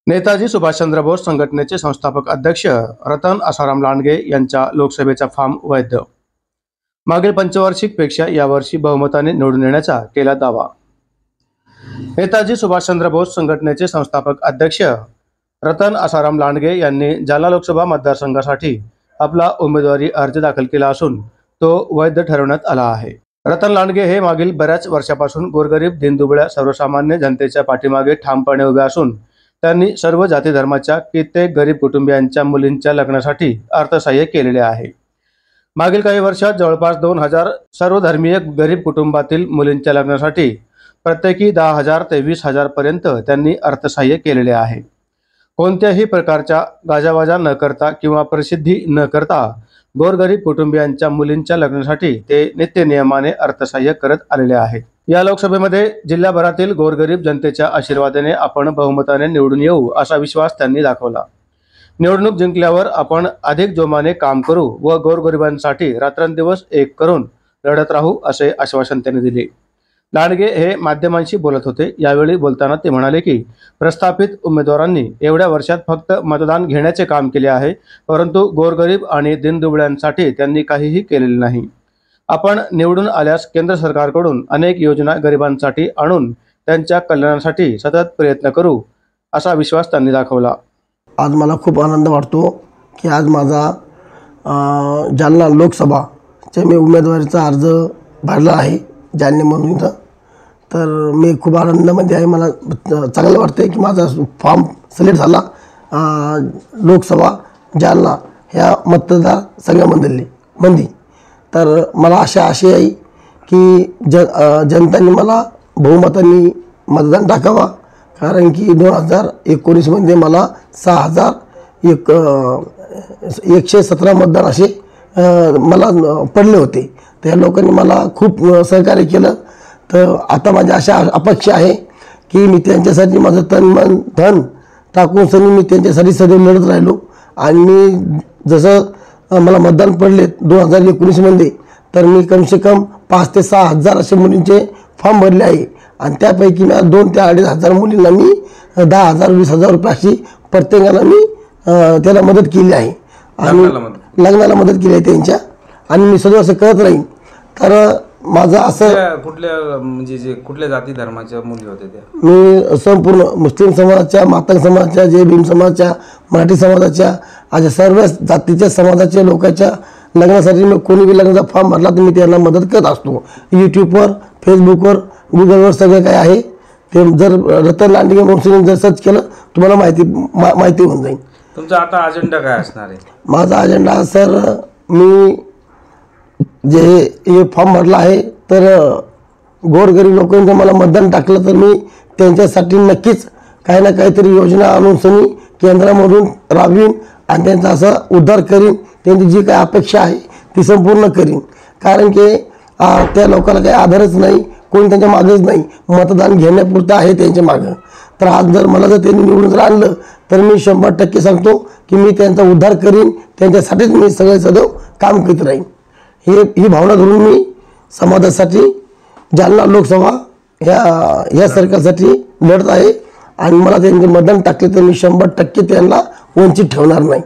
नेताजी सुभाषचंद्र बोस संघटनेचे संस्थापक अध्यक्ष रतन आसाराम लांडगे यांचा लोकसभेचा फॉर्म वैध। मागील पंचवार्षिकपेक्षा यावर्षी बहुमताने निवडून येण्याचा केला दावा। नेताजी सुभाषचंद्र बोस संघटनेचे संस्थापक अध्यक्ष रतन आसाराम लांडगे यांनी जालना लोकसभा मतदारसंघासाठी आपला उमेदवारी अर्ज दाखल केला असून तो वैध ठरवण्यात आला आहे। रतन लांडगे हे मागील बऱ्याच वर्षापासून गोरगरीब, दीनदुबळ्या, सर्वसामान्य जनतेच्या पाठीमागे ठामपणे उभे असून त्यांनी सर्व जाती धर्माच्या कित्येक गरीब कुटुंबियांच्या मुलींच्या लग्नासाठी अर्थसहाय्य केलेले आहे। मागील काही वर्षात जवळपास 2000 सर्वधर्मीय गरीब कुटुंबातील मुलींच्या लग्नासाठी प्रत्येकी 10,000 ते 20,000 पर्यंत त्यांनी अर्थसहाय्य केलेले आहे। कोणत्याही प्रकारच्या गाजावाजा न करता किंवा प्रसिद्धी न करता गोरगरीब कुटुंबियांच्या मुलींच्या लग्नासाठी ते नित्यनियमाने अर्थसहाय्य करत आलेले आहेत। या लोकसभेमध्ये जिल्हाभरातील गोरगरीब जनतेच्या आशीर्वादाने आपण बहुमताने निवडून येऊ असा विश्वास त्यांनी दाखवला। निवडणूक जिंकल्यावर आपण अधिक जोमाने काम करू व गोरगरिबांसाठी रात्रंदिवस एक करून लढत राहू असे आश्वासन त्यांनी दिले। लांडगे हे माध्यमांशी बोलत होते। यावेळी बोलताना ते म्हणाले की प्रस्थापित उमेदवारांनी एवढ्या वर्षात फक्त मतदान घेण्याचे काम केले आहे, परंतु गोरगरीब आणि दीनदुबळ्यांसाठी त्यांनी काहीही केलेले नाही। आपण निवडून आल्यास केंद्र सरकारकडून अनेक योजना गरिबांसाठी आणून त्यांच्या कल्याणासाठी सतत प्रयत्न करू असा विश्वास त्यांनी दाखवला। आज मला खूप आनंद वाटतो की आज माझा जालना लोकसभाच्या मी उमेदवारीचा अर्ज भरला आहे जालने म्हणून। तर मी खूप आनंदामध्ये आहे। मला चांगलं वाटतं की माझा फॉर्म सिलेक्ट झाला लोकसभा जालना ह्या मतदारसंघामध्ये। तर मला आशा आहे की जनतांनी मला बहुमताने मतदान टाकावा, कारण की 2019 मध्ये मला 6,117 मतदान असे मला पडले होते। त्या लोकांनी मला खूप सहकार्य केलं। तर आता माझी अशा अपेक्षा आहे की मी त्यांच्यासाठी माझं तन मन धन टाकून सनी मी त्यांच्यासाठी सदैव लढत राहिलो। आणि मी जसं मला मतदान पडले 2019 मध्ये, तर मी कम से कम 5,000 ते 6,000 असे मुलींचे फॉर्म भरले आहे। आणि त्यापैकी मी 2,000 ते 2,500 मुलींना मी 10,000 20,000 रुपये अशी प्रत्येकाला मी त्याला मदत केली आहे आणि लग्नाला मदत केली आहे त्यांच्या। आणि मी सदैव असं करत राहीन। तर माझं असं कुठल्या जाती धर्माच्या मुली होत्या त्या? मी संपूर्ण मुस्लिम समाजाच्या, मातंग समाजाच्या, जय भीम समाजाच्या, मराठी समाजाच्या, अशा सर्व जातीच्या समाजाच्या लोकांच्या लग्नासाठी मी कोणी बी लग्नाचा फॉर्म भरला तर मी त्यांना मदत करत असतो। यूट्यूबवर, फेसबुकवर, गुगलवर सगळं काय आहे ते जर रतन लांडगे म्हणून जर सर्च केलं तुम्हाला माहिती होऊन जाईल। तुमचा आता अजेंडा काय असणार आहे? माझा अजेंडा सर, मी जे हे फॉर्म भरला आहे तर गोरगरीब लोकांचं मला मतदान टाकलं तर मी त्यांच्यासाठी नक्कीच काही ना काहीतरी योजना आणून सनी केंद्रामधून राबवीन आणि त्यांचा असा उद्धार करीन। त्यांची जी काही अपेक्षा आहे ती संपूर्ण करीन, कारण की त्या लोकांना काही आधारच नाही, कोणी त्यांच्या मागेच नाही, मतदान घेण्यापुरतं आहे त्यांच्या मागं। तर आज जर मला जर त्यांनी निवडून जर आणलं तर मी 100% सांगतो की मी त्यांचा उद्धार करीन, त्यांच्यासाठीच मी सदैव काम करत राहीन। ही भावना धरून मी समाजासाठी जालना लोकसभा ह्या सरकारसाठी लढत आहे। आणि मला त्यांचे मतदान टाकले तर मी 100% त्यांना वंचित ठेवणार नाही।